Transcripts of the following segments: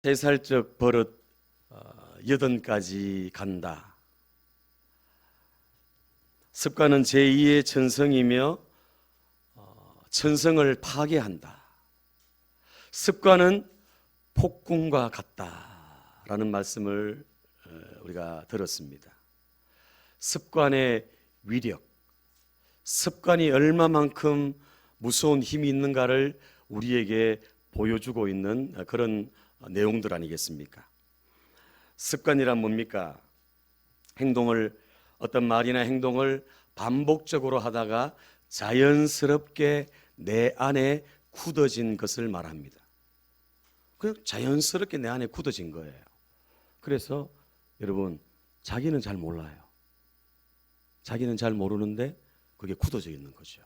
세살적 버릇 80까지 간다. 습관은 제2의 천성이며 천성을 파괴한다. 습관은 폭군과 같다라는 말씀을 우리가 들었습니다. 습관의 위력, 습관이 얼마만큼 무서운 힘이 있는가를 우리에게 보여주고 있는 그런 내용들 아니겠습니까? 습관이란 뭡니까? 어떤 말이나 행동을 반복적으로 하다가 자연스럽게 내 안에 굳어진 것을 말합니다. 그냥 자연스럽게 내 안에 굳어진 거예요. 그래서 여러분, 자기는 잘 몰라요. 자기는 잘 모르는데 그게 굳어져 있는 거죠.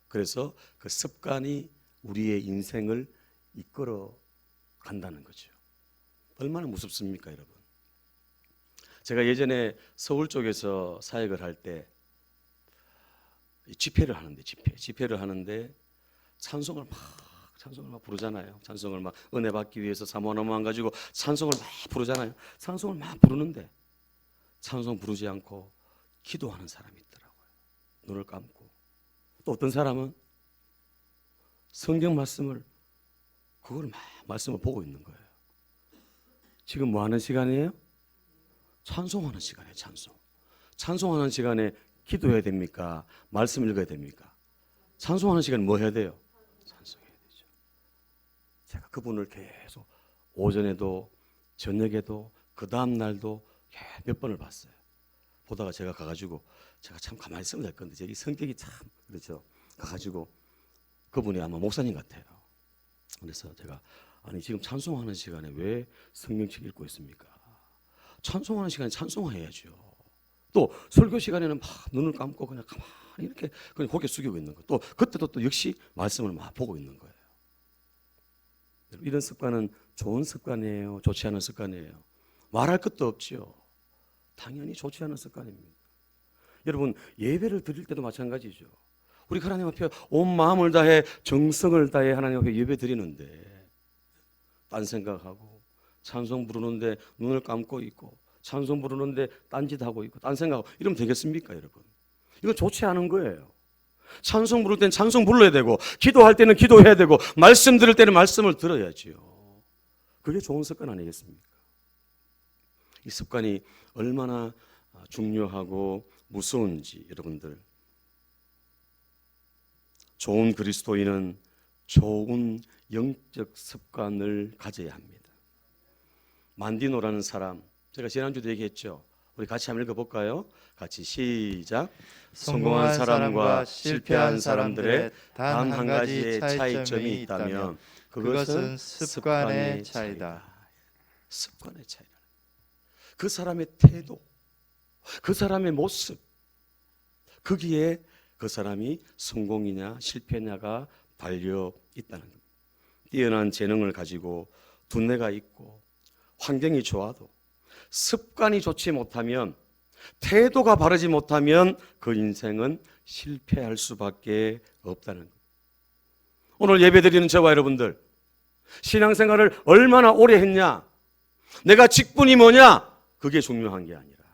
그래서 그 습관이 우리의 인생을 이끌어 간다는 거죠. 얼마나 무섭습니까, 여러분? 제가 예전에 서울 쪽에서 사역을 할 때 집회를 하는데 찬송을 막 부르잖아요. 찬송을 막 은혜 받기 위해서 사모함만 가지고 찬송을 막 부르잖아요. 찬송을 막 부르는데 찬송 부르지 않고 기도하는 사람이 있더라고요. 눈을 감고. 또 어떤 사람은 성경 말씀을 말씀을 보고 있는 거예요. 지금 뭐 하는 시간이에요? 찬송하는 시간이에요. 찬송하는 시간에 기도해야 됩니까? 말씀 읽어야 됩니까? 찬송하는 시간에 뭐 해야 돼요? 찬송해야 되죠. 제가 그분을 계속 오전에도 저녁에도 그 다음 날도 몇 번을 봤어요. 보다가 제가 가가지고 제가 참 가만히 있으면 될 건데 저기 성격이 참 그렇죠. 가가지고 그분이 아마 목사님 같아요. 그래서 제가 아니 지금 찬송하는 시간에 왜 성경책 읽고 있습니까? 찬송하는 시간에 찬송해야죠. 또 설교 시간에는 막 눈을 감고 그냥 가만히 이렇게 그냥 고개 숙이고 있는 거. 또 그때도 또 역시 말씀을 막 보고 있는 거예요. 이런 습관은 좋은 습관이에요? 좋지 않은 습관이에요? 말할 것도 없죠. 당연히 좋지 않은 습관입니다. 여러분, 예배를 드릴 때도 마찬가지죠. 우리 하나님 앞에 온 마음을 다해 정성을 다해 하나님 앞에 예배 드리는데 딴 생각하고 찬송 부르는데 눈을 감고 있고 찬송 부르는데 딴짓하고 있고 딴 생각하고 이러면 되겠습니까, 여러분? 이건 좋지 않은 거예요. 찬송 부를 때는 찬송 불러야 되고 기도할 때는 기도해야 되고 말씀 들을 때는 말씀을 들어야지요. 그게 좋은 습관 아니겠습니까? 이 습관이 얼마나 중요하고 무서운지 여러분들, 좋은 그리스도인은 좋은 영적 습관을 가져야 합니다. 만디노라는 사람, 제가 지난주도 얘기했죠. 우리 같이 한번 읽어볼까요? 같이 시작. 성공한 사람과 실패한 사람들의 단 한 가지의 차이점이 있다면 그것은 습관의 차이다. 습관의 차이다. 그 사람의 태도, 그 사람의 모습, 거기에 그 사람이 성공이냐 실패냐가 달려 있다는 겁니다. 뛰어난 재능을 가지고 두뇌가 있고 환경이 좋아도 습관이 좋지 못하면, 태도가 바르지 못하면 그 인생은 실패할 수밖에 없다는 겁니다. 오늘 예배드리는 저와 여러분들, 신앙생활을 얼마나 오래 했냐, 내가 직분이 뭐냐, 그게 중요한 게 아니라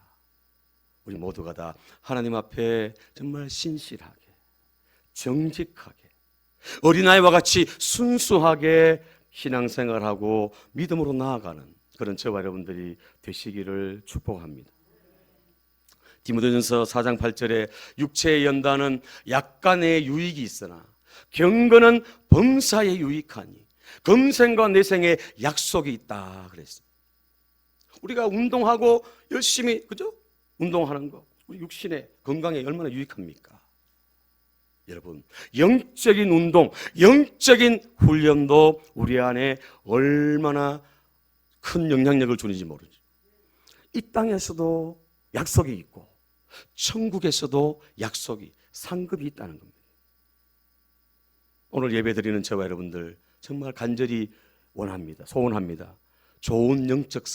우리 모두가 다 하나님 앞에 정말 신실하게, 정직하게, 어린아이와 같이 순수하게 신앙생활하고 믿음으로 나아가는 그런 저와 여러분들이 되시기를 축복합니다. 디모데전서 4장 8절에 육체의 연단은 약간의 유익이 있으나 경건은 범사에 유익하니 금생과 내생에 약속이 있다 그랬습니다. 우리가 운동하고 열심히 그죠? 운동하는 거 우리 육신의 건강에 얼마나 유익합니까? 여러분, 영적인 운동, 영적인 훈련도 우리 안에 얼마나 큰 영향력을 주는지 모르죠. 이 땅에서도 약속이 있고 천국에서도 약속이, 상급이 있다는 겁니다. 오늘 예배드리는 저와 여러분들 정말 간절히 원합니다. 소원합니다. 좋은 영적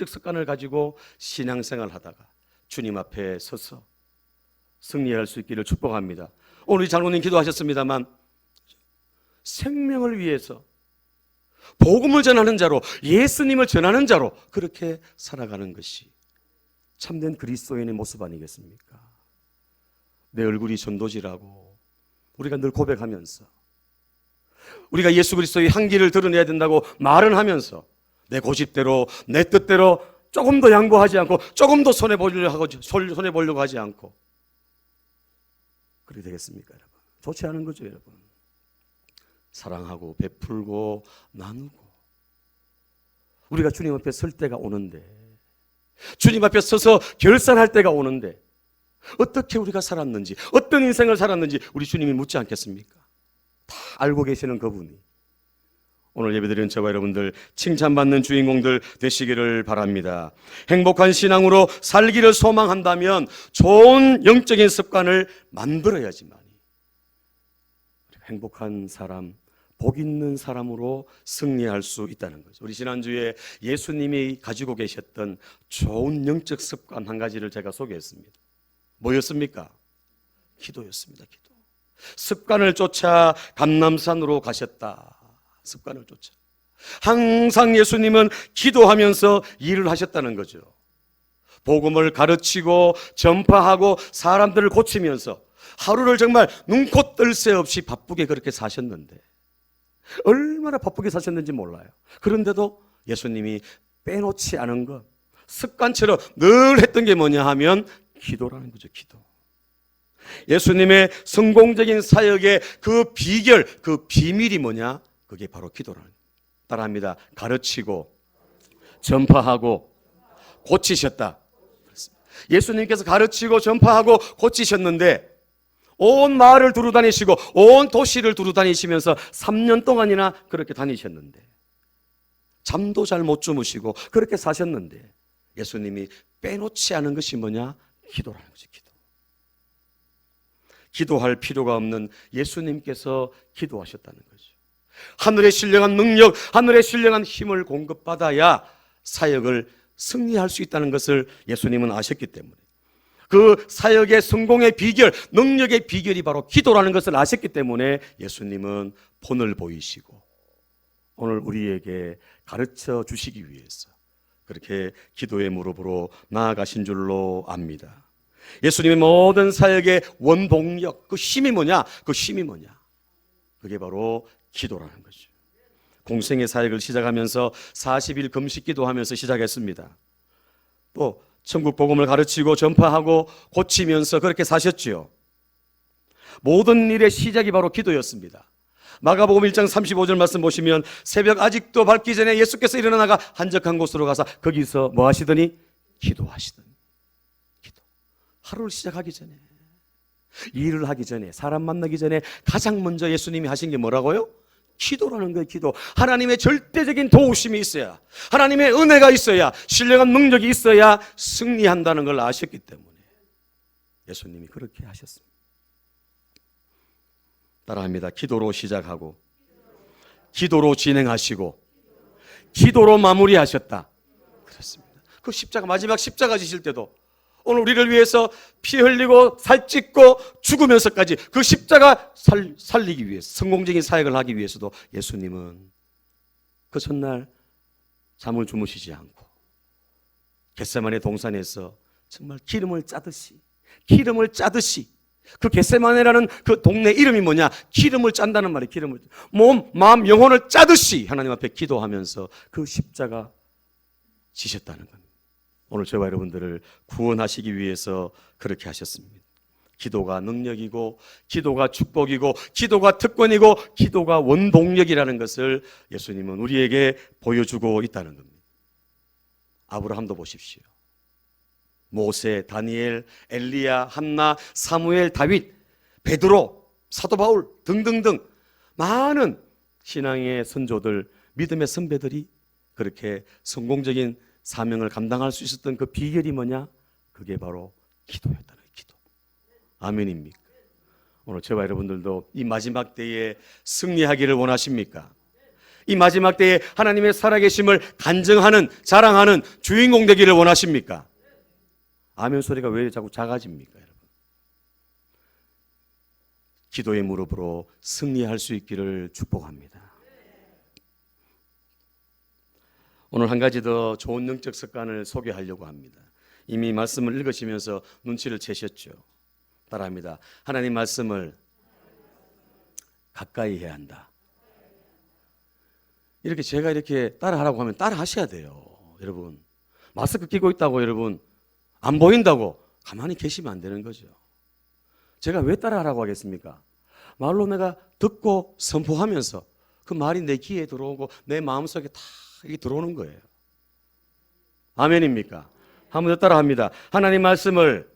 습관을 가지고 신앙생활 하다가 주님 앞에 서서 승리할 수 있기를 축복합니다. 오늘 장로님 기도하셨습니다만 생명을 위해서 복음을 전하는 자로, 예수님을 전하는 자로 그렇게 살아가는 것이 참된 그리스도인의 모습 아니겠습니까? 내 얼굴이 전도지라고 우리가 늘 고백하면서, 우리가 예수 그리스도의 향기를 드러내야 된다고 말은 하면서, 내 고집대로 내 뜻대로 조금 더 양보하지 않고 조금 더 손해보려고 하지 않고 그렇게 되겠습니까, 여러분? 좋지 않은 거죠, 여러분. 사랑하고 베풀고 나누고 우리가 주님 앞에 설 때가 오는데, 주님 앞에 서서 결산할 때가 오는데 어떻게 우리가 살았는지, 어떤 인생을 살았는지 우리 주님이 묻지 않겠습니까? 다 알고 계시는 그분이 오늘 예배드리는 저와 여러분들 칭찬받는 주인공들 되시기를 바랍니다. 행복한 신앙으로 살기를 소망한다면 좋은 영적인 습관을 만들어야지만이 행복한 사람, 복 있는 사람으로 승리할 수 있다는 거죠. 우리 지난주에 예수님이 가지고 계셨던 좋은 영적 습관 한 가지를 제가 소개했습니다. 뭐였습니까? 기도였습니다. 기도. 습관을 쫓아 감람산으로 가셨다. 습관을 쫓아. 항상 예수님은 기도하면서 일을 하셨다는 거죠. 복음을 가르치고 전파하고 사람들을 고치면서 하루를 정말 눈코 뜰 새 없이 바쁘게 그렇게 사셨는데, 얼마나 바쁘게 사셨는지 몰라요. 그런데도 예수님이 빼놓지 않은 것, 습관처럼 늘 했던 게 뭐냐 하면 기도라는 거죠. 기도. 예수님의 성공적인 사역의 그 비결, 그 비밀이 뭐냐? 그게 바로 기도라는 거예요. 따라합니다. 가르치고 전파하고 고치셨다. 예수님께서 가르치고 전파하고 고치셨는데 온 마을을 두루 다니시고 온 도시를 두루 다니시면서 3년 동안이나 그렇게 다니셨는데, 잠도 잘 못 주무시고 그렇게 사셨는데 예수님이 빼놓지 않은 것이 뭐냐? 기도라는 거죠. 기도. 기도할 필요가 없는 예수님께서 기도하셨다는 거죠. 하늘의 신령한 능력, 하늘의 신령한 힘을 공급받아야 사역을 승리할 수 있다는 것을 예수님은 아셨기 때문에, 그 사역의 성공의 비결, 능력의 비결이 바로 기도라는 것을 아셨기 때문에 예수님은 본을 보이시고 오늘 우리에게 가르쳐 주시기 위해서 그렇게 기도의 무릎으로 나아가신 줄로 압니다. 예수님의 모든 사역의 원동력, 그 힘이 뭐냐? 그 힘이 뭐냐? 그게 바로 기도라는 거죠. 공생의 사역을 시작하면서 40일 금식 기도하면서 시작했습니다. 또 천국 복음을 가르치고 전파하고 고치면서 그렇게 사셨지요. 모든 일의 시작이 바로 기도였습니다. 마가복음 1장 35절 말씀 보시면 새벽 아직도 밝기 전에 예수께서 일어나가 한적한 곳으로 가서 거기서 뭐 하시더니? 기도하시더니. 기도. 하루를 시작하기 전에, 일을 하기 전에, 사람 만나기 전에 가장 먼저 예수님이 하신 게 뭐라고요? 기도라는 거예요. 기도. 하나님의 절대적인 도우심이 있어야, 하나님의 은혜가 있어야, 신령한 능력이 있어야 승리한다는 걸 아셨기 때문에 예수님이 그렇게 하셨습니다. 따라합니다. 기도로 시작하고 기도로 진행하시고 기도로 마무리하셨다. 그렇습니다. 그 십자가, 마지막 십자가 지실 때도 오늘 우리를 위해서 피 흘리고 살찢고 죽으면서까지 그 십자가 살리기 위해서, 성공적인 사역을 하기 위해서도 예수님은 그 첫날 잠을 주무시지 않고 겟세마네 동산에서 정말 기름을 짜듯이 그 겟세마네라는 그 동네 이름이 뭐냐? 기름을 짠다는 말이에요. 기름을, 몸, 마음, 영혼을 짜듯이 하나님 앞에 기도하면서 그 십자가 지셨다는 겁니다. 오늘 저와 여러분들을 구원하시기 위해서 그렇게 하셨습니다. 기도가 능력이고 기도가 축복이고 기도가 특권이고 기도가 원동력이라는 것을 예수님은 우리에게 보여주고 있다는 겁니다. 아브라함도 보십시오. 모세, 다니엘, 엘리야, 한나, 사무엘, 다윗, 베드로, 사도 바울 등등등 많은 신앙의 선조들, 믿음의 선배들이 그렇게 성공적인 사명을 감당할 수 있었던 그 비결이 뭐냐? 그게 바로 기도였다는 거예요. 기도. 아멘입니까? 오늘 저와 여러분들도 이 마지막 때에 승리하기를 원하십니까? 이 마지막 때에 하나님의 살아계심을 간증하는, 자랑하는 주인공 되기를 원하십니까? 아멘 소리가 왜 자꾸 작아집니까, 여러분? 기도의 무릎으로 승리할 수 있기를 축복합니다. 오늘 한 가지 더 좋은 영적 습관을 소개하려고 합니다. 이미 말씀을 읽으시면서 눈치를 채셨죠. 따라합니다. 하나님 말씀을 가까이 해야 한다. 이렇게 제가 이렇게 따라하라고 하면 따라하셔야 돼요. 여러분, 마스크 끼고 있다고 여러분 안 보인다고 가만히 계시면 안 되는 거죠. 제가 왜 따라하라고 하겠습니까? 말로 내가 듣고 선포하면서 그 말이 내 귀에 들어오고 내 마음속에 다 이게 들어오는 거예요. 아멘입니까? 한 번 더 따라합니다. 하나님 말씀을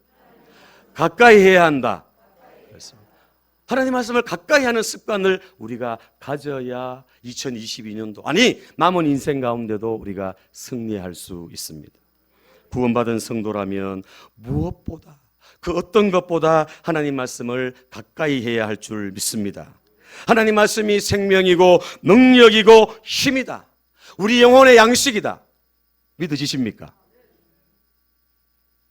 가까이 해야 한다. 그렇습니다. 하나님 말씀을 가까이 하는 습관을 우리가 가져야 2022년도 아니 남은 인생 가운데도 우리가 승리할 수 있습니다. 구원받은 성도라면 무엇보다 그 어떤 것보다 하나님 말씀을 가까이 해야 할 줄 믿습니다. 하나님 말씀이 생명이고 능력이고 힘이다. 우리 영혼의 양식이다. 믿으십니까?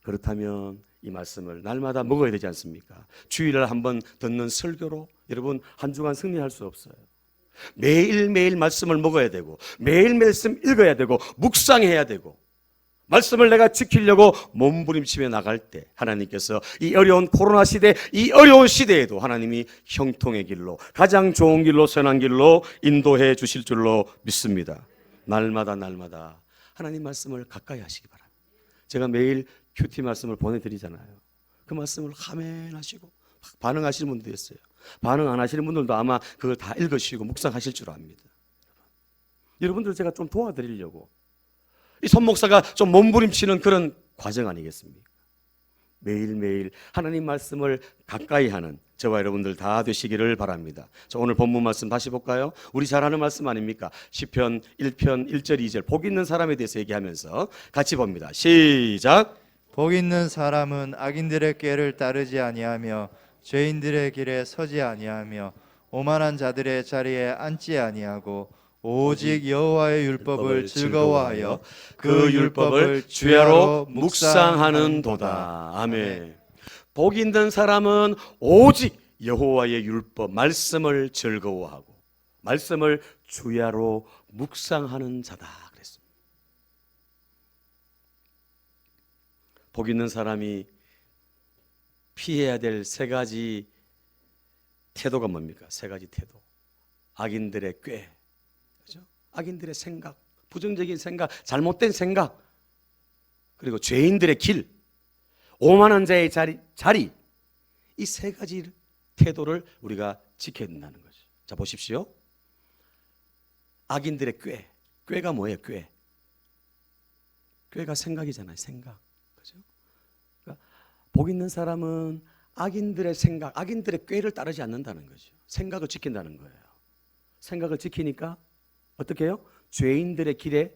그렇다면 이 말씀을 날마다 먹어야 되지 않습니까? 주일날 한번 듣는 설교로 여러분 한 주간 승리할 수 없어요. 매일매일 말씀을 먹어야 되고 매일 말씀 읽어야 되고 묵상해야 되고 말씀을 내가 지키려고 몸부림치며 나갈 때 하나님께서 이 어려운 코로나 시대, 이 어려운 시대에도 하나님이 형통의 길로 가장 좋은 길로 선한 길로 인도해 주실 줄로 믿습니다. 날마다 하나님 말씀을 가까이 하시기 바랍니다. 제가 매일 큐티 말씀을 보내드리잖아요. 그 말씀을 하면하시고 반응하시는 분도 있어요. 반응 안 하시는 분들도 아마 그걸 다 읽으시고 묵상하실 줄 압니다. 여러분들 제가 좀 도와드리려고 이 손목사가 좀 몸부림치는 그런 과정 아니겠습니까? 매일매일 하나님 말씀을 가까이 하는 저와 여러분들 다 되시기를 바랍니다. 자, 오늘 본문 말씀 다시 볼까요? 우리 잘 아는 말씀 아닙니까? 시편 1편 1절 2절 복 있는 사람에 대해서 얘기하면서 같이 봅니다. 시작. 복 있는 사람은 악인들의 꾀를 따르지 아니하며 죄인들의 길에 서지 아니하며 오만한 자들의 자리에 앉지 아니하고 오직 여호와의 율법을 즐거워하여 그 율법을 주야로 묵상하는 도다. 아멘. 복 있는 사람은 오직 여호와의 율법 말씀을 즐거워하고 말씀을 주야로 묵상하는 자다 그랬습니다. 복 있는 사람이 피해야 될 세 가지 태도가 뭡니까? 세 가지 태도. 악인들의 꾀, 그죠? 악인들의 생각, 부정적인 생각, 잘못된 생각, 그리고 죄인들의 길, 오만한 자의 자리, 이 세 가지 태도를 우리가 지켜야 된다는 거죠. 자, 보십시오. 악인들의 꾀가 뭐예요? 꾀가 생각이잖아요. 생각, 그죠? 그러니까 복 있는 사람은 악인들의 생각, 악인들의 꾀를 따르지 않는다는 거죠. 생각을 지킨다는 거예요. 생각을 지키니까 어떻게 해요? 죄인들의 길에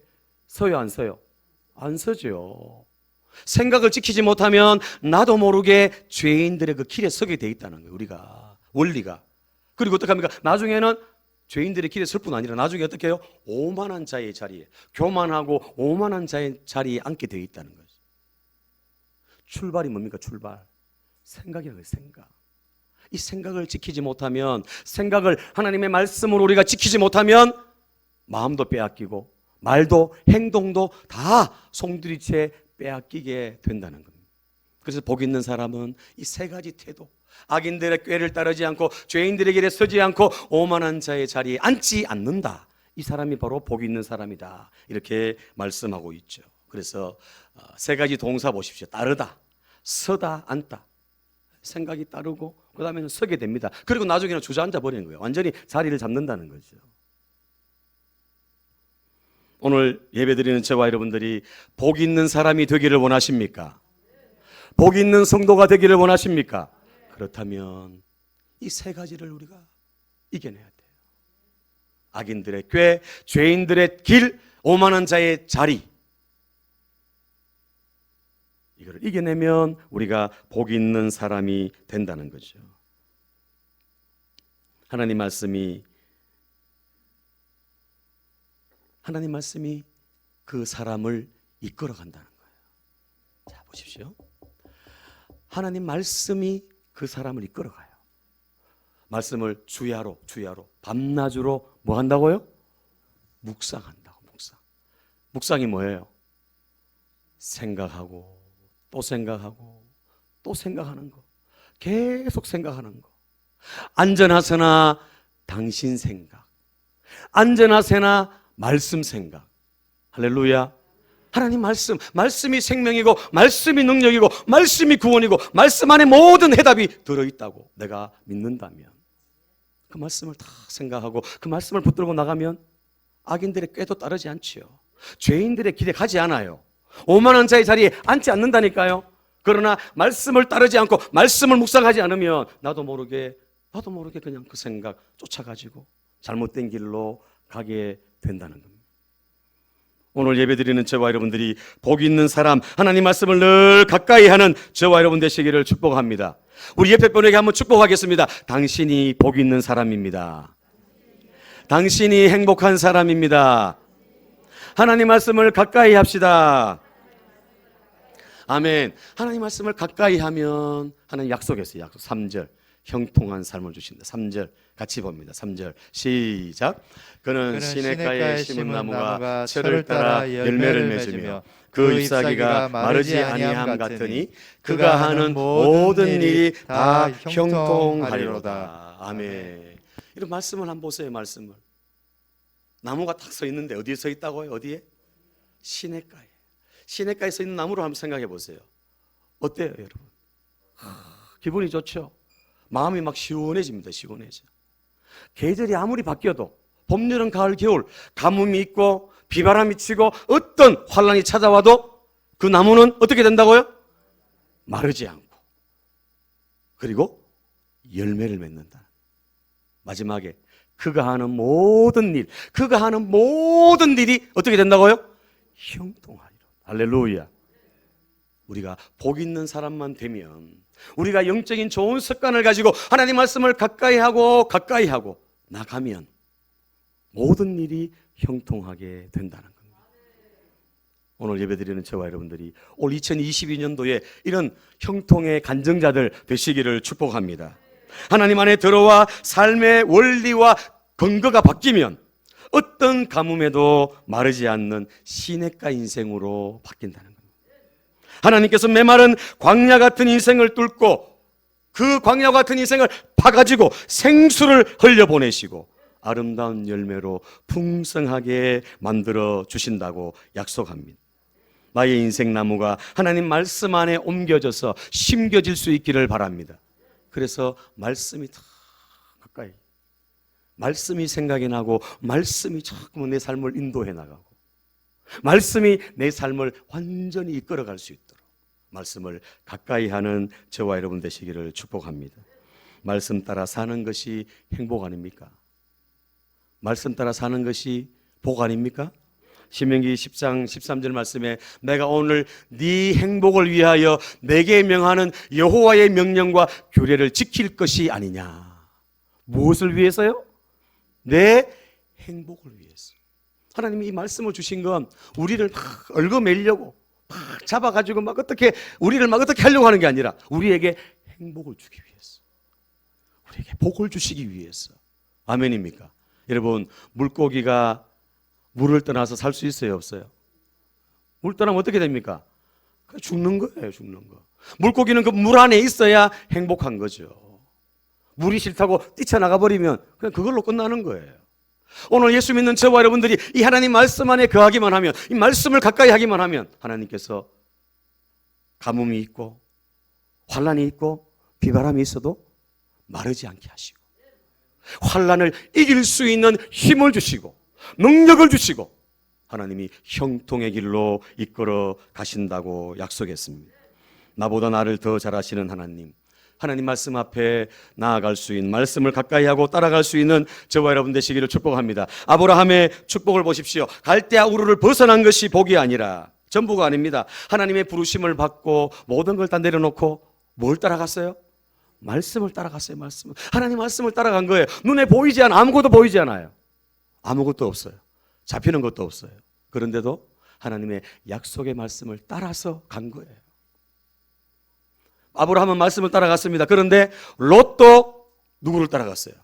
서요, 안 서요? 안 서죠. 생각을 지키지 못하면 나도 모르게 죄인들의 그 길에 서게 돼 있다는 거예요. 우리가 원리가. 그리고 어떻게 합니까? 나중에는 죄인들의 길에 설 뿐 아니라 나중에 어떻게 해요? 오만한 자의 자리에, 교만하고 오만한 자의 자리에 앉게 돼 있다는 거죠. 출발이 뭡니까? 출발. 생각이라는 거예요. 생각. 이 생각을 지키지 못하면, 생각을 하나님의 말씀으로 우리가 지키지 못하면 마음도 빼앗기고 말도 행동도 다 송두리째 빼앗기게 된다는 겁니다. 그래서 복 있는 사람은 이 세 가지 태도, 악인들의 꾀를 따르지 않고 죄인들의 길에 서지 않고 오만한 자의 자리에 앉지 않는다. 이 사람이 바로 복 있는 사람이다. 이렇게 말씀하고 있죠. 그래서 세 가지 동사 보십시오. 따르다, 서다, 앉다. 생각이 따르고 그 다음에는 서게 됩니다. 그리고 나중에는 주저앉아 버리는 거예요. 완전히 자리를 잡는다는 거죠. 오늘 예배드리는 저와 여러분들이 복 있는 사람이 되기를 원하십니까? 복 있는 성도가 되기를 원하십니까? 그렇다면 이 세 가지를 우리가 이겨내야 돼요. 악인들의 꾀, 죄인들의 길, 오만한 자의 자리, 이거를 이겨내면 우리가 복 있는 사람이 된다는 거죠. 하나님 말씀이 그 사람을 이끌어 간다는 거예요. 자, 보십시오. 하나님 말씀이 그 사람을 이끌어 가요. 말씀을 주야로 밤낮으로 뭐 한다고요? 묵상한다고. 묵상. 묵상이 뭐예요? 생각하고 또 생각하고 또 생각하는 거. 계속 생각하는 거. 안전하세나 당신 생각, 안전하세나 말씀 생각. 할렐루야. 하나님 말씀이 생명이고 말씀이 능력이고 말씀이 구원이고 말씀 안에 모든 해답이 들어있다고 내가 믿는다면 그 말씀을 다 생각하고 그 말씀을 붙들고 나가면 악인들의 꾀도 따르지 않지요. 죄인들의 길에 가지 않아요. 오만한 자의 자리에 앉지 않는다니까요. 그러나 말씀을 따르지 않고 말씀을 묵상하지 않으면 나도 모르게 그냥 그 생각 쫓아가지고 잘못된 길로 가게 된다는 겁니다. 오늘 예배드리는 저와 여러분들이 복 있는 사람, 하나님 말씀을 늘 가까이 하는 저와 여러분 되시기를 축복합니다. 우리 옆에 분에게 한번 축복하겠습니다. 당신이 복 있는 사람입니다. 당신이 행복한 사람입니다. 하나님 말씀을 가까이 합시다. 아멘. 하나님 말씀을 가까이 하면 하나님 약속했어요. 약속 3절. 형통한 삶을 주신다. 3절 같이 봅니다. 3절 시작. 그는 시냇가에 심은 나무가 철을 따라 열매를 맺으며 그 잎사귀가 마르지 아니함 같으니 그가 하는 모든 일이 다 형통하리로다. 아멘. 이런 말씀을 한번 보세요. 말씀을. 나무가 딱 서 있는데 어디에 서 있다고요? 어디에? 시냇가에. 시냇가에 서 있는 나무로 한번 생각해 보세요. 어때요, 여러분? 기분이 좋죠? 마음이 막 시원해집니다. 시원해져. 계절이 아무리 바뀌어도 봄, 여름, 가을, 겨울 가뭄이 있고 비바람이 치고 어떤 환란이 찾아와도 그 나무는 어떻게 된다고요? 마르지 않고 그리고 열매를 맺는다. 마지막에 그가 하는 모든 일, 그가 하는 모든 일이 어떻게 된다고요? 형통하리라. 할렐루야. 우리가 복 있는 사람만 되면 우리가 영적인 좋은 습관을 가지고 하나님 말씀을 가까이 하고 나가면 모든 일이 형통하게 된다는 겁니다. 오늘 예배드리는 저와 여러분들이 올 2022년도에 이런 형통의 간증자들 되시기를 축복합니다. 하나님 안에 들어와 삶의 원리와 근거가 바뀌면 어떤 가뭄에도 마르지 않는 시냇가 인생으로 바뀐다는 겁니다. 하나님께서 메마른 광야 같은 인생을 뚫고 그 광야 같은 인생을 파가지고 생수를 흘려보내시고 아름다운 열매로 풍성하게 만들어 주신다고 약속합니다. 나의 인생 나무가 하나님 말씀 안에 옮겨져서 심겨질 수 있기를 바랍니다. 그래서 말씀이 다 가까이, 말씀이 생각이 나고 말씀이 자꾸 내 삶을 인도해 나가고 말씀이 내 삶을 완전히 이끌어갈 수 있도록 말씀을 가까이 하는 저와 여러분 되시기를 축복합니다. 말씀 따라 사는 것이 행복 아닙니까? 말씀 따라 사는 것이 복 아닙니까? 신명기 10장 13절 말씀에 내가 오늘 네 행복을 위하여 내게 명하는 여호와의 명령과 규례를 지킬 것이 아니냐. 무엇을 위해서요? 내 행복을 위해서. 하나님이 이 말씀을 주신 건 우리를 막 얽어매려고 막 잡아가지고 막 어떻게 우리를 막 어떻게 하려고 하는 게 아니라 우리에게 행복을 주기 위해서, 우리에게 복을 주시기 위해서. 아멘입니까? 여러분, 물고기가 물을 떠나서 살 수 있어요, 없어요? 물 떠나면 어떻게 됩니까? 죽는 거예요, 죽는 거. 물고기는 그 물 안에 있어야 행복한 거죠. 물이 싫다고 뛰쳐나가 버리면 그냥 그걸로 끝나는 거예요. 오늘 예수 믿는 저와 여러분들이 이 하나님 말씀 안에 거하기만 하면, 이 말씀을 가까이 하기만 하면 하나님께서 가뭄이 있고 환란이 있고 비바람이 있어도 마르지 않게 하시고 환란을 이길 수 있는 힘을 주시고 능력을 주시고 하나님이 형통의 길로 이끌어 가신다고 약속했습니다. 나보다 나를 더 잘 아시는 하나님, 하나님 말씀 앞에 나아갈 수 있는, 말씀을 가까이 하고 따라갈 수 있는 저와 여러분 되시기를 축복합니다. 아브라함의 축복을 보십시오. 갈대아 우르를 벗어난 것이 복이 아니라, 전부가 아닙니다. 하나님의 부르심을 받고 모든 걸 다 내려놓고 뭘 따라갔어요? 말씀을 따라갔어요. 말씀을. 하나님 말씀을 따라간 거예요. 눈에 보이지 않아, 아무것도 보이지 않아요. 아무것도 없어요. 잡히는 것도 없어요. 그런데도 하나님의 약속의 말씀을 따라서 간 거예요. 아브라함은 말씀을 따라갔습니다. 그런데 롯도 누구를 따라갔어요?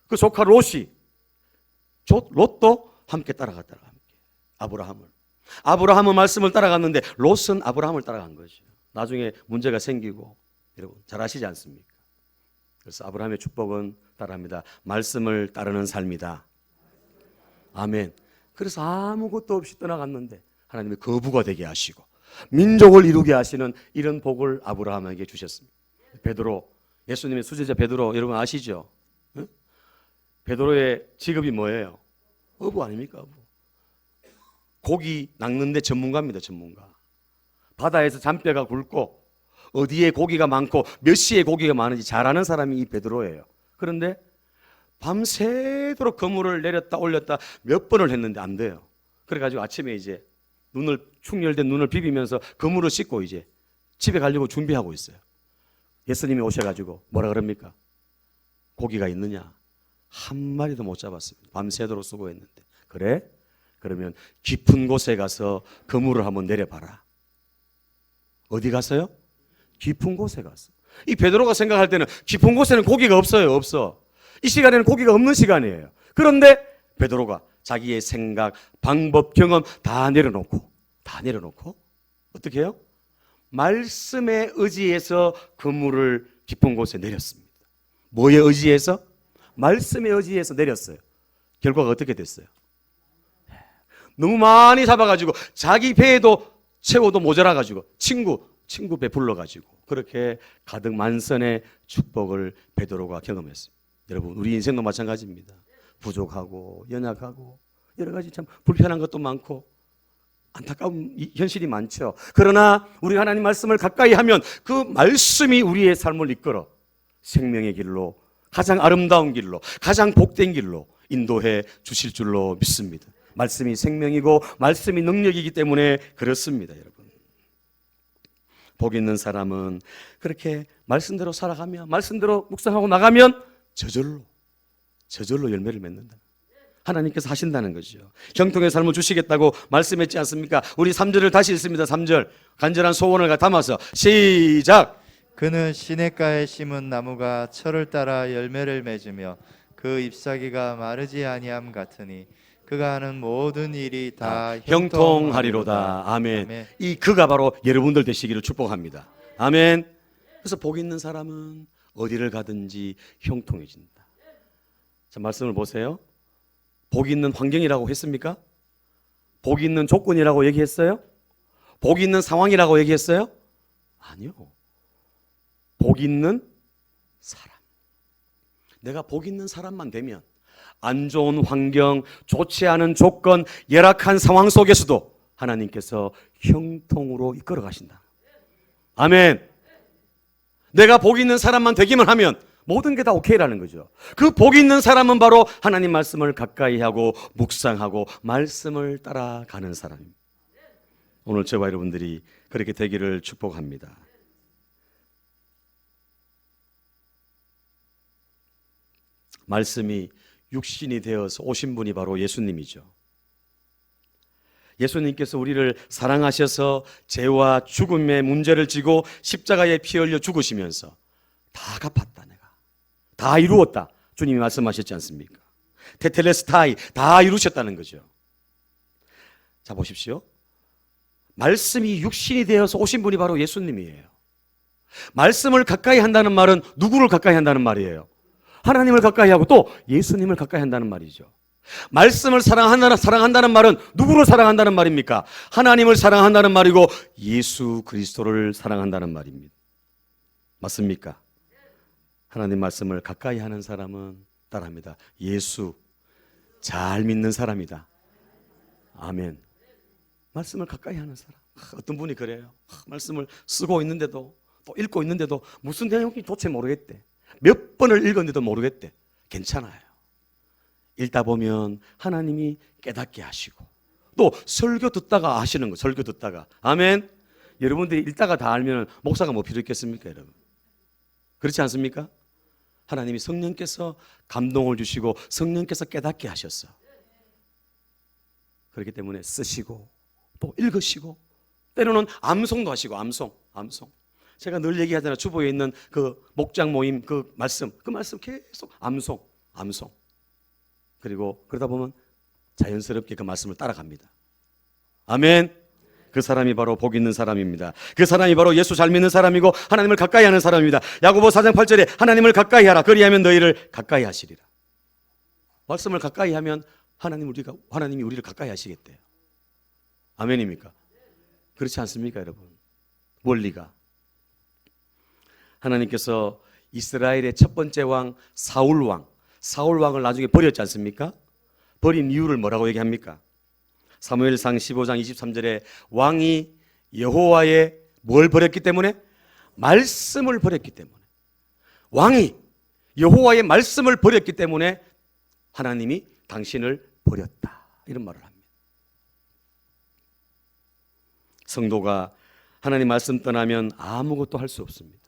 그 조카 롯도 함께 따라갔다가 함께 아브라함을. 아브라함은 말씀을 따라갔는데 롯은 아브라함을 따라간 거죠. 나중에 문제가 생기고, 여러분 잘 아시지 않습니까? 그래서 아브라함의 축복은 따라합니다. 말씀을 따르는 삶이다. 아멘. 그래서 아무것도 없이 떠나갔는데 하나님이 거부가 되게 하시고 민족을 이루게 하시는 이런 복을 아브라함에게 주셨습니다. 베드로, 예수님의 수제자 베드로 여러분 아시죠? 응? 베드로의 직업이 뭐예요? 어부 아닙니까? 어부. 고기 낚는데 전문가입니다. 전문가. 바다에서 잔뼈가 굵고 어디에 고기가 많고 몇 시에 고기가 많은지 잘 아는 사람이 이 베드로예요. 그런데 밤새도록 그물을 내렸다 올렸다 몇 번을 했는데 안 돼요. 그래가지고 아침에 이제 충혈된 눈을 비비면서 그물을 씻고 이제 집에 가려고 준비하고 있어요. 예수님이 오셔가지고 뭐라 그럽니까? 고기가 있느냐? 한 마리도 못 잡았습니다. 밤새도록 수고했는데. 그래? 그러면 깊은 곳에 가서 그물을 한번 내려봐라. 어디 가서요? 깊은 곳에 가서. 이 베드로가 생각할 때는 깊은 곳에는 고기가 없어요. 없어. 이 시간에는 고기가 없는 시간이에요. 그런데 베드로가 자기의 생각, 방법, 경험 다 내려놓고 어떻게 해요? 말씀에 의지해서 그물을 깊은 곳에 내렸습니다. 뭐에 의지해서? 말씀에 의지해서 내렸어요. 결과가 어떻게 됐어요? 너무 많이 잡아가지고 자기 배에도 채워도 모자라가지고 친구 배 불러가지고 그렇게 가득 만선의 축복을 베드로가 경험했어요. 여러분 우리 인생도 마찬가지입니다. 부족하고 연약하고 여러 가지 참 불편한 것도 많고 안타까운 현실이 많죠. 그러나 우리 하나님 말씀을 가까이 하면 그 말씀이 우리의 삶을 이끌어 생명의 길로, 가장 아름다운 길로, 가장 복된 길로 인도해 주실 줄로 믿습니다. 말씀이 생명이고 말씀이 능력이기 때문에 그렇습니다. 여러분 복 있는 사람은 그렇게 말씀대로 살아가며 말씀대로 묵상하고 나가면 저절로 열매를 맺는다. 하나님께서 하신다는 거죠. 형통의 삶을 주시겠다고 말씀했지 않습니까? 우리 3절을 다시 읽습니다. 3절 간절한 소원을 담아서 시작. 그는 시냇가에 심은 나무가 철을 따라 열매를 맺으며 그 잎사귀가 마르지 아니함 같으니 그가 하는 모든 일이 다 형통하리로다. 아멘. 아멘. 이 그가 바로 여러분들 되시기를 축복합니다. 아멘. 그래서 복 있는 사람은 어디를 가든지 형통해진다. 자, 말씀을 보세요. 복 있는 환경이라고 했습니까? 복 있는 조건이라고 얘기했어요? 복 있는 상황이라고 얘기했어요? 아니요. 복 있는 사람. 내가 복 있는 사람만 되면 안 좋은 환경, 좋지 않은 조건, 열악한 상황 속에서도 하나님께서 형통으로 이끌어 가신다. 아멘. 내가 복 있는 사람만 되기만 하면 모든 게 다 오케이라는 거죠. 그 복 있는 사람은 바로 하나님 말씀을 가까이 하고 묵상하고 말씀을 따라가는 사람입니다. 오늘 저와 여러분들이 그렇게 되기를 축복합니다. 말씀이 육신이 되어서 오신 분이 바로 예수님이죠. 예수님께서 우리를 사랑하셔서 죄와 죽음의 문제를 지고 십자가에 피 흘려 죽으시면서 다 갚았다 내가. 다 이루었다. 주님이 말씀하셨지 않습니까? 테텔레스타이 다 이루셨다는 거죠. 자 보십시오. 말씀이 육신이 되어서 오신 분이 바로 예수님이에요. 말씀을 가까이 한다는 말은 누구를 가까이 한다는 말이에요? 하나님을 가까이 하고 또 예수님을 가까이 한다는 말이죠. 말씀을 사랑한다는 말은 누구를 사랑한다는 말입니까? 하나님을 사랑한다는 말이고 예수 그리스도를 사랑한다는 말입니다. 맞습니까? 하나님 말씀을 가까이 하는 사람은 따라합니다. 예수 잘 믿는 사람이다. 아멘. 말씀을 가까이 하는 사람. 어떤 분이 그래요. 말씀을 쓰고 있는데도 또 읽고 있는데도 무슨 내용인지 도대체 모르겠대. 몇 번을 읽었는데도 모르겠대. 괜찮아요. 읽다 보면 하나님이 깨닫게 하시고 또 설교 듣다가 아시는 거. 설교 듣다가. 아멘. 여러분들이 읽다가 다 알면 목사가 뭐 필요 있겠습니까, 여러분? 그렇지 않습니까? 하나님이 성령께서 감동을 주시고 성령께서 깨닫게 하셨어. 그렇기 때문에 쓰시고 또 읽으시고 때로는 암송도 하시고 암송. 제가 늘 얘기하잖아요. 주보에 있는 그 목장 모임 그 말씀 계속 암송. 그리고 그러다 보면 자연스럽게 그 말씀을 따라갑니다. 아멘. 그 사람이 바로 복 있는 사람입니다. 그 사람이 바로 예수 잘 믿는 사람이고 하나님을 가까이 하는 사람입니다. 야고보 4장 8절에 하나님을 가까이 하라. 그리하면 너희를 가까이 하시리라. 말씀을 가까이 하면 하나님이 우리를 가까이 하시겠대요. 아멘입니까? 그렇지 않습니까, 여러분? 원리가. 하나님께서 이스라엘의 첫 번째 왕 사울 왕을 나중에 버렸지 않습니까? 버린 이유를 뭐라고 얘기합니까? 사무엘상 15장 23절에 왕이 여호와의 뭘 버렸기 때문에? 말씀을 버렸기 때문에. 왕이 여호와의 말씀을 버렸기 때문에 하나님이 당신을 버렸다. 이런 말을 합니다. 성도가 하나님 말씀 떠나면 아무것도 할 수 없습니다.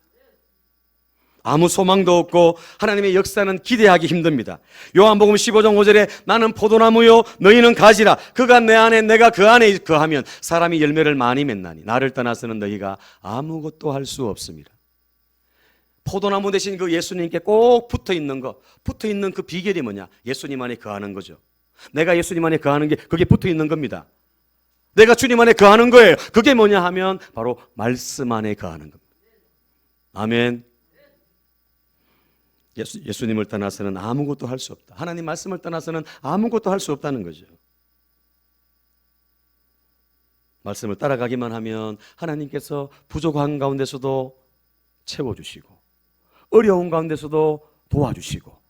아무 소망도 없고 하나님의 역사는 기대하기 힘듭니다. 요한복음 15장 5절에 나는 포도나무요 너희는 가지라. 그가 내 안에 내가 그 안에 거하면 사람이 열매를 많이 맺나니 나를 떠나서는 너희가 아무것도 할 수 없습니다. 포도나무 대신 그 예수님께 꼭 붙어있는 그 비결이 뭐냐? 예수님 안에 거하는 거죠. 내가 예수님 안에 거하는 게 그게 붙어있는 겁니다. 내가 주님 안에 거하는 거예요. 그게 뭐냐 하면 바로 말씀 안에 거하는 겁니다. 아멘. 예수님을 떠나서는 아무것도 할 수 없다. 하나님 말씀을 떠나서는 아무것도 할 수 없다는 거죠. 말씀을 따라가기만 하면 하나님께서 부족한 가운데서도 채워주시고 어려운 가운데서도 도와주시고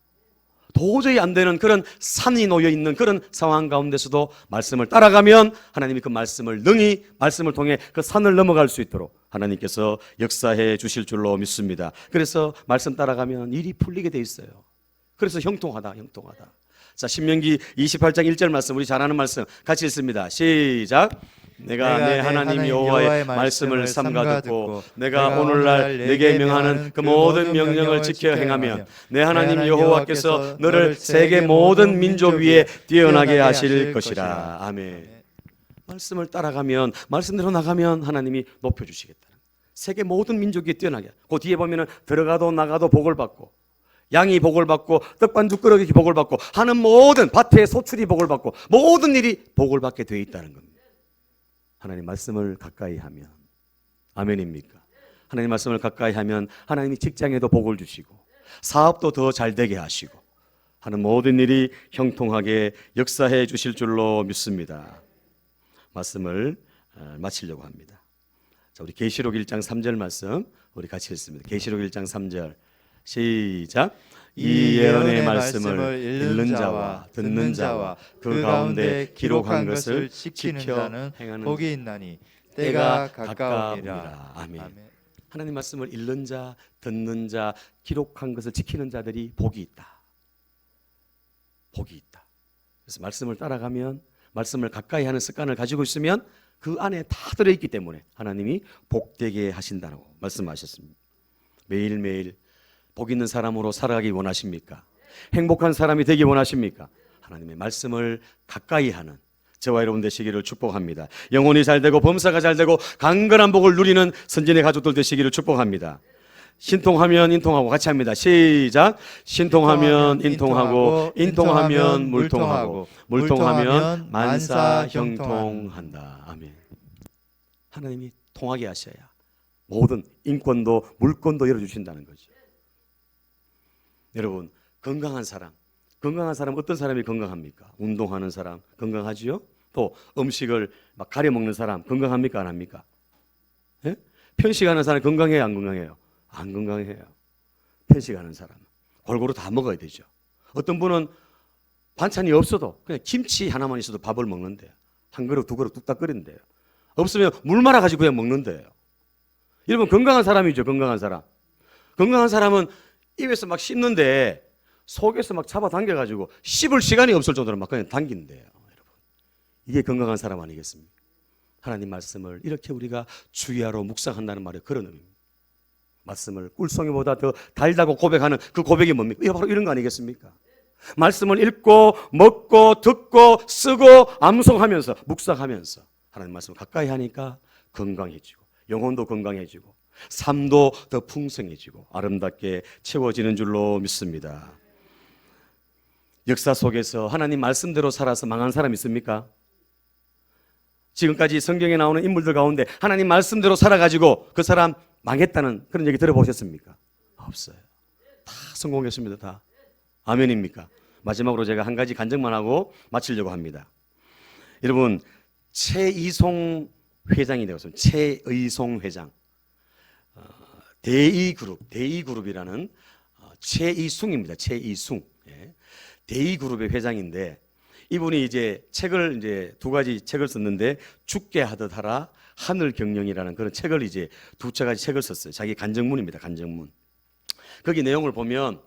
도저히 안 되는 그런 산이 놓여 있는 그런 상황 가운데서도 말씀을 따라가면 하나님이 그 말씀을 능히 말씀을 통해 그 산을 넘어갈 수 있도록 하나님께서 역사해 주실 줄로 믿습니다. 그래서 말씀 따라가면 일이 풀리게 돼 있어요. 그래서 형통하다. 자, 신명기 28장 1절 말씀, 우리 잘 아는 말씀 같이 읽습니다. 시작. 내가 내 하나님 여호와의 말씀을 삼가 듣고 내가 오늘날 내게 명하는 그 모든 명령을 지켜 행하면 내 하나님 여호와께서 너를 세계 모든 민족 위에 뛰어나게 하실 것이라. 아멘. 말씀을 따라가면 말씀대로 나가면 하나님이 높여주시겠다. 세계 모든 민족 위에 뛰어나게. 그 뒤에 보면은 들어가도 나가도 복을 받고 양이 복을 받고 떡반죽 그릇이 복을 받고 하는 모든 밭의 소출이 복을 받고 모든 일이 복을 받게 되어 있다는 겁니다. 하나님 말씀을 가까이 하면 아멘입니까? 하나님 말씀을 가까이 하면 하나님이 직장에도 복을 주시고 사업도 더 잘 되게 하시고 하는 모든 일이 형통하게 역사해 주실 줄로 믿습니다. 말씀을 마치려고 합니다. 자, 우리 계시록 1장 3절 말씀 우리 같이 읽습니다. 계시록 1장 3절 시작. 이 예언의 말씀을 읽는 자와 듣는 자와 그 가운데 기록한 것을 지키는 자는 복이 있나니 때가 가까우니라. 아멘. 하나님 말씀을 읽는 자, 듣는 자, 기록한 것을 지키는 자들이 복이 있다. 복이 있다. 그래서 말씀을 따라가면 말씀을 가까이 하는 습관을 가지고 있으면 그 안에 다 들어있기 때문에 하나님이 복되게 하신다고 말씀하셨습니다. 매일매일 복 있는 사람으로 살아가기 원하십니까? 행복한 사람이 되기 원하십니까? 하나님의 말씀을 가까이 하는 저와 여러분 되시기를 축복합니다. 영혼이 잘되고 범사가 잘되고 강건한 복을 누리는 선진의 가족들 되시기를 축복합니다. 신통하면 인통하고 같이 합니다. 시작. 신통하면 인통하고 인통하면 물통하고 물통하면 만사형통한다. 아멘. 하나님이 통하게 하셔야 모든 인권도 물권도 열어주신다는 거죠. 여러분, 건강한 사람 어떤 사람이 건강합니까? 운동하는 사람 건강하지요? 또 음식을 막 가려 먹는 사람 건강합니까? 안 합니까? 예? 편식하는 사람 건강해요? 안 건강해요? 안 건강해요. 편식하는 사람 골고루 다 먹어야 되죠. 어떤 분은 반찬이 없어도 그냥 김치 하나만 있어도 밥을 먹는데요. 한 그릇 두 그릇 뚝딱 끓인대요. 없으면 물 말아가지고 그냥 먹는데요. 여러분, 건강한 사람이죠. 건강한 사람은 입에서 막 씹는데 속에서 막 잡아당겨가지고 씹을 시간이 없을 정도로 막 그냥 당긴대요. 여러분, 이게 건강한 사람 아니겠습니까? 하나님 말씀을 이렇게 우리가 주의하러 묵상한다는 말이 그런 의미입니다. 말씀을 꿀송이보다 더 달다고 고백하는 그 고백이 뭡니까? 이게 바로 이런 거 아니겠습니까? 말씀을 읽고 먹고 듣고 쓰고 암송하면서 묵상하면서 하나님 말씀을 가까이 하니까 건강해지고 영혼도 건강해지고 삶도 더 풍성해지고 아름답게 채워지는 줄로 믿습니다. 역사 속에서 하나님 말씀대로 살아서 망한 사람 있습니까? 지금까지 성경에 나오는 인물들 가운데 하나님 말씀대로 살아가지고 그 사람 망했다는 그런 얘기 들어보셨습니까? 없어요. 다 성공했습니다. 다. 아멘입니까? 마지막으로 제가 한 가지 간증만 하고 마치려고 합니다. 여러분, 최이송 회장이 되었습니다. 최의송 회장. 대이그룹이라는 최이숭입니다. 최이숭. 예. 대이그룹의 회장인데 이분이 이제 책을 이제 두 가지 책을 썼는데 죽게 하듯 하라, 하늘 경영이라는 그런 책을 이제 두 가지 책을 썼어요. 자기 간증문입니다. 간증문. 거기 내용을 보면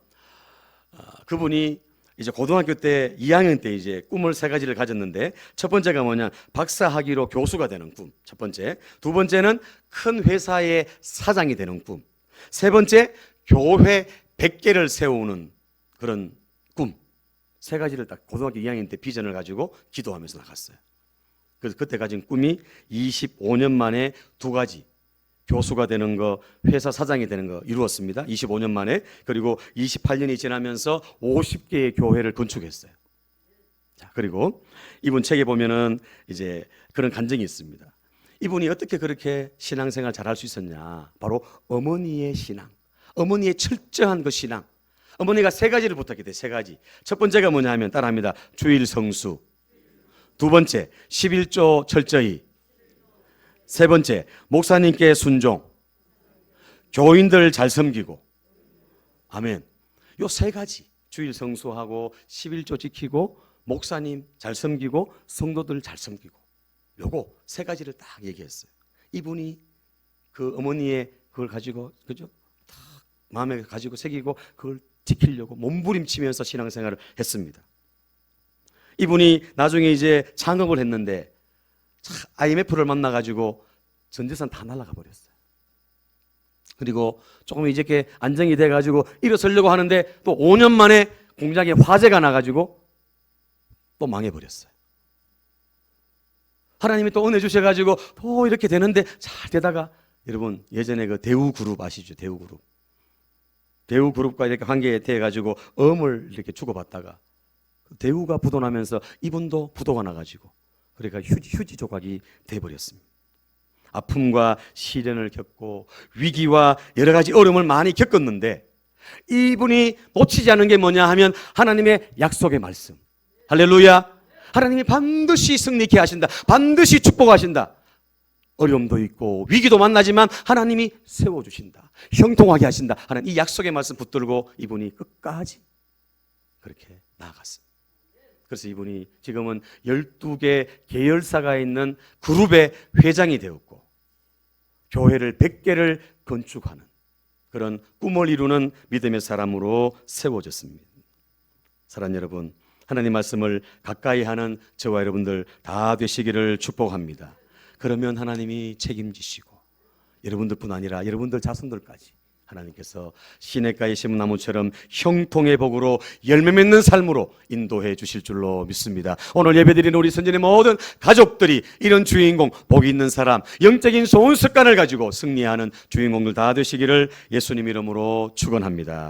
그분이 이제 고등학교 때 2학년 때 이제 꿈을 세 가지를 가졌는데 첫 번째가 뭐냐, 박사학위로 교수가 되는 꿈. 첫 번째. 두 번째는 큰 회사의 사장이 되는 꿈. 세 번째, 교회 100개를 세우는 그런 꿈. 세 가지를 딱 고등학교 2학년 때 비전을 가지고 기도하면서 나갔어요. 그래서 그때 가진 꿈이 25년 만에 두 가지, 교수가 되는 거, 회사 사장이 되는 거 이루었습니다. 25년 만에. 그리고 28년이 지나면서 50개의 교회를 건축했어요. 자, 그리고 이분 책에 보면은 이제 그런 간증이 있습니다. 이분이 어떻게 그렇게 신앙생활 잘할 수 있었냐? 바로 어머니의 신앙, 어머니의 철저한 그 신앙. 어머니가 세 가지를 부탁했대요. 세 가지. 첫 번째가 뭐냐 하면 따라합니다. 주일 성수. 두 번째, 11조 철저히. 세 번째, 목사님께 순종. 교인들 잘 섬기고. 아멘. 요 세 가지. 주일 성수하고 11조 지키고 목사님 잘 섬기고 성도들 잘 섬기고. 요거 세 가지를 딱 얘기했어요. 이분이 그 어머니의 그걸 가지고 그죠? 딱 마음에 가지고 새기고 그걸 지키려고 몸부림치면서 신앙생활을 했습니다. 이분이 나중에 이제 창업을 했는데 IMF를 만나가지고 전 재산 다 날아가 버렸어요. 그리고 조금 이제 이렇게 안정이 돼가지고 일어서려고 하는데 또 5년 만에 공장에 화재가 나가지고 또 망해버렸어요. 하나님이 또 은혜 주셔가지고 또 이렇게 되는데 잘 되다가 여러분 예전에 그 대우그룹 아시죠? 대우그룹. 대우그룹과 이렇게 관계에 대해가지고 엄을 이렇게 주고받다가 대우가 부도나면서 이분도 부도가 나가지고 그러니까 휴지 조각이 돼버렸습니다. 아픔과 시련을 겪고 위기와 여러 가지 어려움을 많이 겪었는데 이분이 놓치지 않은 게 뭐냐 하면 하나님의 약속의 말씀. 할렐루야. 하나님이 반드시 승리케 하신다. 반드시 축복하신다. 어려움도 있고 위기도 만나지만 하나님이 세워주신다. 형통하게 하신다 하는 이 약속의 말씀 붙들고 이분이 끝까지 그렇게 나아갔습니다. 그래서 이분이 지금은 12개 계열사가 있는 그룹의 회장이 되었고 교회를 100개를 건축하는 그런 꿈을 이루는 믿음의 사람으로 세워졌습니다. 사랑하는 여러분, 하나님 말씀을 가까이 하는 저와 여러분들 다 되시기를 축복합니다. 그러면 하나님이 책임지시고 여러분들뿐 아니라 여러분들 자손들까지 하나님께서 시냇가의 심은 나무처럼 형통의 복으로 열매 맺는 삶으로 인도해 주실 줄로 믿습니다. 오늘 예배드리는 우리 선진의 모든 가족들이 이런 주인공, 복이 있는 사람, 영적인 좋은 습관을 가지고 승리하는 주인공들 다 되시기를 예수님 이름으로 축원합니다.